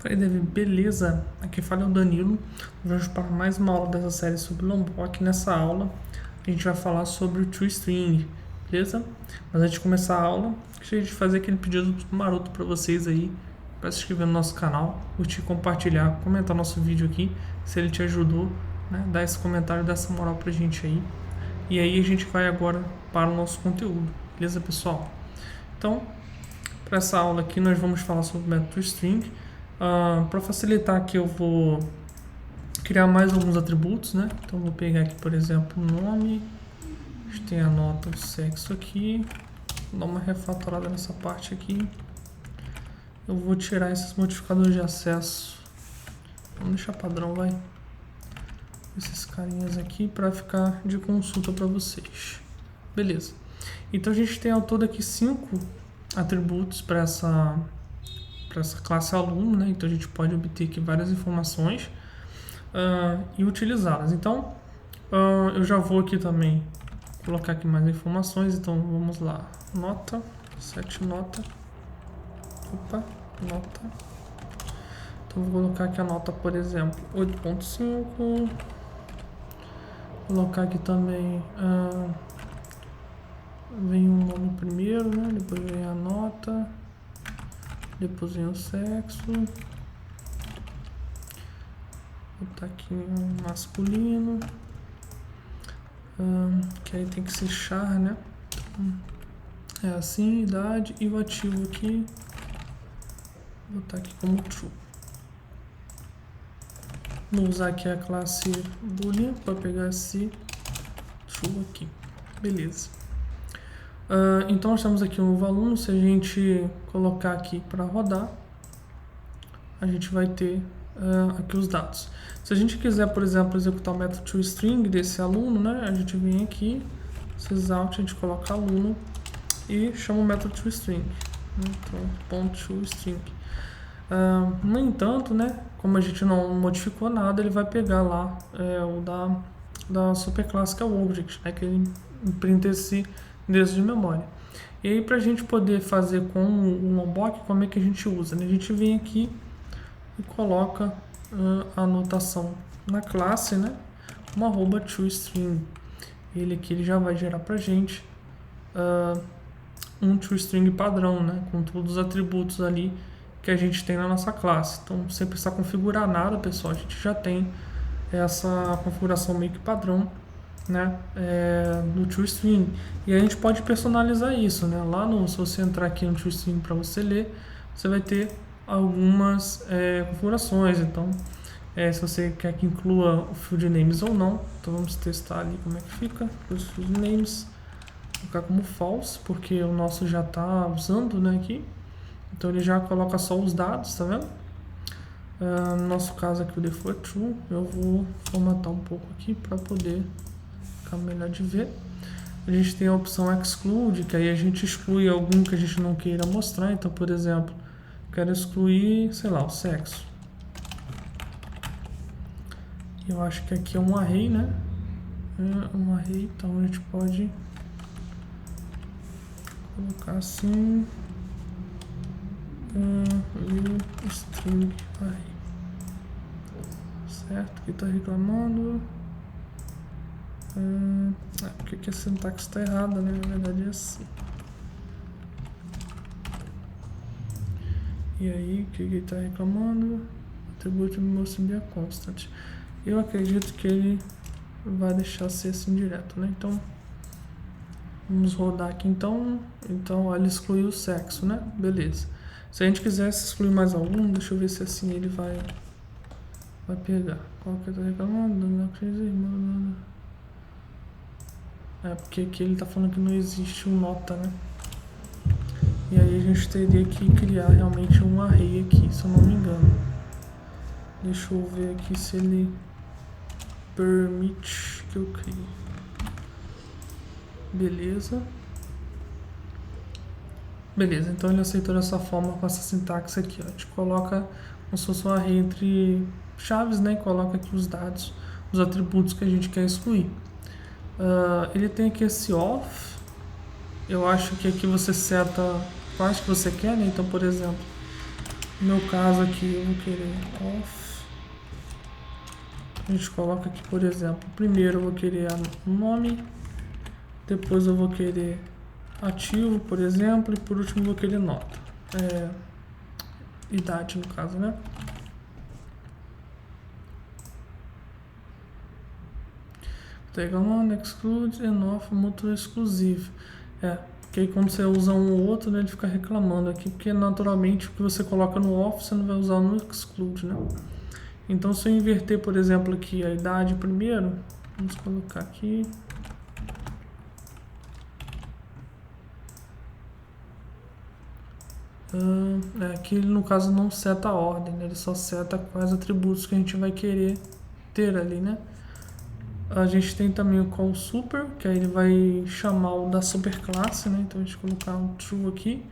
Fala aí, Davi, beleza? Aqui fala é o Danilo. Vamos para mais uma aula dessa série sobre Lombok. Nessa aula a gente vai falar sobre o ToString, beleza? Mas antes de começar a aula, gostaria de fazer aquele pedido maroto para vocês aí, para se inscrever no nosso canal, curtir, compartilhar, comentar nosso vídeo aqui, se ele te ajudou, né? Dar esse comentário, dar essa moral pra gente aí. E aí a gente vai agora para o nosso conteúdo, beleza, pessoal? Então, para essa aula aqui nós vamos falar sobre o método ToString. Para facilitar aqui eu vou criar mais alguns atributos, né? Então vou pegar aqui, por exemplo, o nome, a gente tem a nota, o sexo aqui, vou dar uma refatorada nessa parte aqui. Eu vou tirar esses modificadores de acesso, vamos deixar padrão, vai, esses carinhas aqui para ficar de consulta para vocês. Beleza. Então a gente tem ao todo aqui 5 atributos para essa classe aluno, né? Então a gente pode obter aqui várias informações e utilizá-las. Então eu já vou aqui também colocar aqui mais informações. Então vamos lá, nota, set nota, nota. Então vou colocar aqui a nota, por exemplo, 8.5. Vou colocar aqui também vem o nome primeiro, né? Depois vem a nota. Depois vem o sexo. Vou botar aqui um masculino. Que aí tem que ser char, né? Então, é assim, idade. E o ativo aqui. Vou botar aqui como true. Vou usar aqui a classe boolean para pegar esse true aqui. Beleza. Então nós temos aqui um novo aluno. Se a gente colocar aqui para rodar, a gente vai ter aqui os dados. Se a gente quiser, por exemplo, executar o método ToString desse aluno, né, a gente vem aqui, sysalt, a gente coloca aluno e chama o método ToString. Então, .toString. No entanto, né, como a gente não modificou nada, ele vai pegar lá o da superclasse, que é o object, né, que ele imprinta esse endereço de memória. E aí, para a gente poder fazer com o Lombok, como é que a gente usa? A gente vem aqui e coloca a anotação na classe, né, uma @toString. Ele aqui ele já vai gerar para a gente um ToString padrão, né, com todos os atributos ali que a gente tem na nossa classe. Então, sem precisar configurar nada, pessoal, a gente já tem essa configuração meio que padrão, né, no ToString. E a gente pode personalizar isso, né? Lá se você entrar aqui no ToString para você ler, você vai ter algumas configurações. Então, se você quer que inclua o field names ou não, então vamos testar ali como é que fica os field names. Vou colocar como false, porque o nosso já está usando, né, aqui. Então ele já coloca só os dados, tá vendo? No nosso caso aqui o default é true. Eu vou formatar um pouco aqui para poder ficar melhor de ver. A gente tem a opção exclude, que aí a gente exclui algum que a gente não queira mostrar. Então, por exemplo, quero excluir, sei lá, o sexo. Eu acho que aqui é um array, né? Um array, então a gente pode colocar assim, string array. Certo? Aqui está reclamando. Porque aqui a sintaxe está errada, né? Na verdade é assim. E aí, o que ele está reclamando? Atributo must be a constant. Eu acredito que ele vai deixar ser assim direto, né? Então, vamos rodar aqui então. Então, olha, ele excluiu o sexo, né? Beleza. Se a gente quisesse excluir mais algum, deixa eu ver se assim ele vai pegar. Qual que ele está reclamando? Não acredito. Porque aqui ele está falando que não existe um nota, né? E aí a gente teria que criar realmente um array aqui, se eu não me engano. Deixa eu ver aqui se ele permite que eu crie. Beleza. Beleza, então ele aceitou dessa forma com essa sintaxe aqui, ó. A gente coloca como se fosse um array entre chaves, né? E coloca aqui os dados, os atributos que a gente quer excluir. Ele tem aqui esse off. Eu acho que aqui você seta quais que você quer, né? Então, por exemplo, No meu caso aqui eu vou querer off. A gente coloca aqui, por exemplo, primeiro eu vou querer nome, depois eu vou querer ativo, por exemplo, e por último eu vou querer nota. Idade no caso, né? Tag on, exclude, and off, mútuo exclusivo. Porque aí quando você usa um ou outro, né, ele fica reclamando aqui, porque naturalmente o que você coloca no off, você não vai usar no exclude, né? Então se eu inverter, por exemplo, aqui a idade primeiro, vamos colocar aqui. Aqui ele no caso não seta a ordem, né? Ele só seta quais atributos que a gente vai querer ter ali, né? A gente tem também o call super, que aí ele vai chamar o da superclasse, né? Então a gente colocar um true aqui,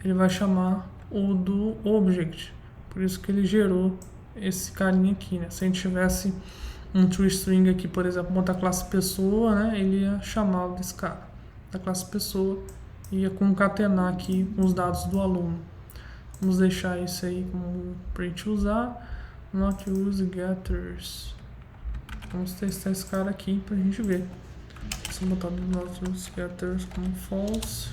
ele vai chamar o do object. Por isso que ele gerou esse carinha aqui, né? Se a gente tivesse um toString aqui, por exemplo, botar classe pessoa, né? Ele ia chamar o desse cara, da classe pessoa, e ia concatenar aqui com os dados do aluno. Vamos deixar isso aí como pra gente usar. Not use getters. Vamos testar esse cara aqui pra gente ver. Se eu botar do not use getters como false,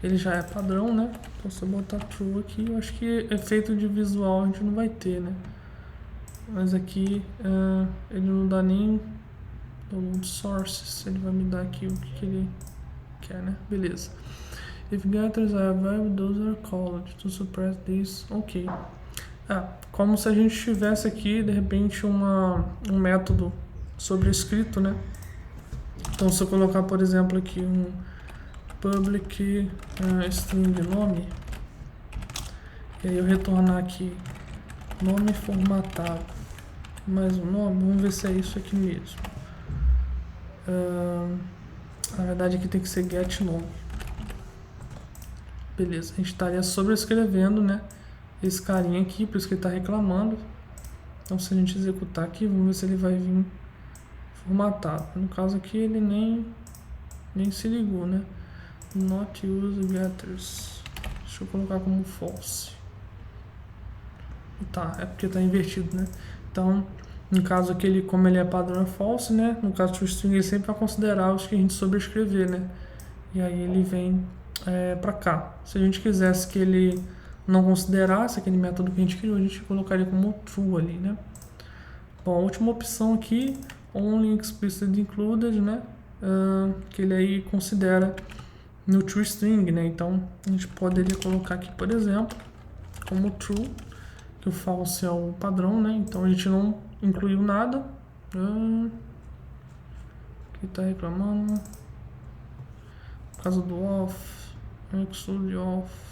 ele já é padrão, né? Então se eu botar true aqui, eu acho que efeito de visual a gente não vai ter, né? Mas aqui ele não dá nem download sources, ele vai me dar aqui o que ele quer, né? Beleza. If getters are available, those are called to suppress this. Ok. Como se a gente tivesse aqui, de repente, um método sobrescrito, né? Então, se eu colocar, por exemplo, aqui um public string nome, e aí eu retornar aqui nome formatado mais um nome, vamos ver se é isso aqui mesmo. Na verdade, aqui tem que ser get nome. Beleza, a gente estaria sobrescrevendo, né? Esse carinha aqui, por isso que ele está reclamando. Então se a gente executar aqui, vamos ver se ele vai vir formatado. No caso aqui ele nem se ligou, né? Not use getters. Deixa eu colocar como false. Tá, é porque está invertido, né? Então, no caso aqui, como ele é padrão é false, né? No caso do string ele sempre vai considerar os que a gente sobrescrever, né? E aí ele vem para cá. Se a gente quisesse que ele não considerasse aquele método que a gente criou, a gente colocaria como true ali, né? Bom, a última opção aqui, only explicit included, né? Que ele aí considera no toString, né? Então a gente poderia colocar aqui, por exemplo, como true, que o false é o padrão, né? Então a gente não incluiu nada. Aqui tá reclamando. Por causa do off, exclude off.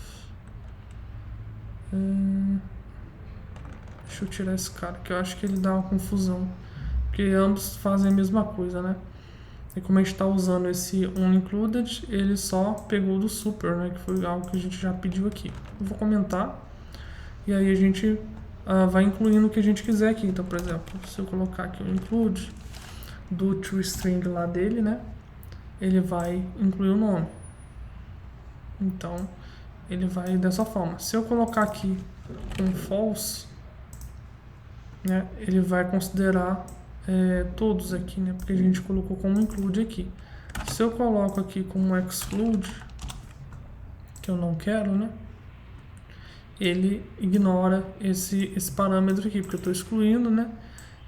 Deixa eu tirar esse cara, que eu acho que ele dá uma confusão, porque ambos fazem a mesma coisa, né? E como a gente está usando esse onIncluded, ele só pegou do super, né? Que foi algo que a gente já pediu aqui. Eu vou comentar e aí a gente vai incluindo o que a gente quiser aqui. Então, por exemplo, se eu colocar aqui o include do toString lá dele, né? Ele vai incluir o nome. Então ele vai dessa forma. Se eu colocar aqui um false, né, ele vai considerar todos aqui, né, porque a gente colocou como include aqui. Se eu coloco aqui como exclude, que eu não quero, né, ele ignora esse parâmetro aqui, porque eu estou excluindo, né,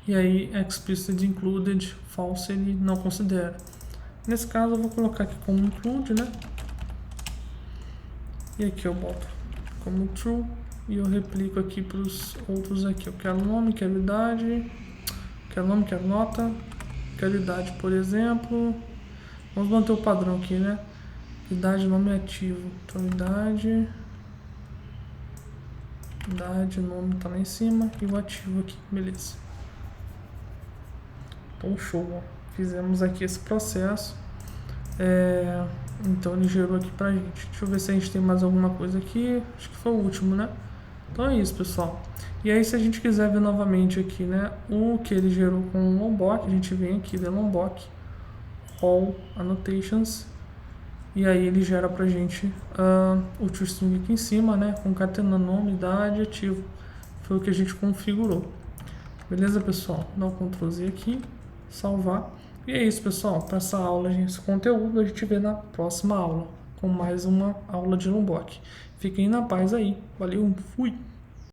e aí explicit included false ele não considera. Nesse caso eu vou colocar aqui como include, né, e aqui eu boto como true e eu replico aqui para os outros aqui. Eu quero nome, quero idade, quero nome, quero nota, quero idade, por exemplo. Vamos manter o padrão aqui, né? Idade, nome ativo. Então idade, nome tá lá em cima e o ativo aqui, beleza. Então show, ó. Fizemos aqui esse processo. Então ele gerou aqui pra gente. Deixa eu ver se a gente tem mais alguma coisa aqui. Acho que foi o último, né? Então é isso, pessoal. E aí se a gente quiser ver novamente aqui, né, o que ele gerou com o lombok, a gente vem aqui, the lombok, all annotations, e aí ele gera pra gente o toString aqui em cima, né, concatenando nome, idade, ativo. Foi o que a gente configurou. Beleza, pessoal? Dá um Ctrl Z aqui, salvar. E é isso, pessoal. Para essa aula, esse conteúdo, a gente vê na próxima aula, com mais uma aula de Lombok. Fiquem na paz aí. Valeu, fui!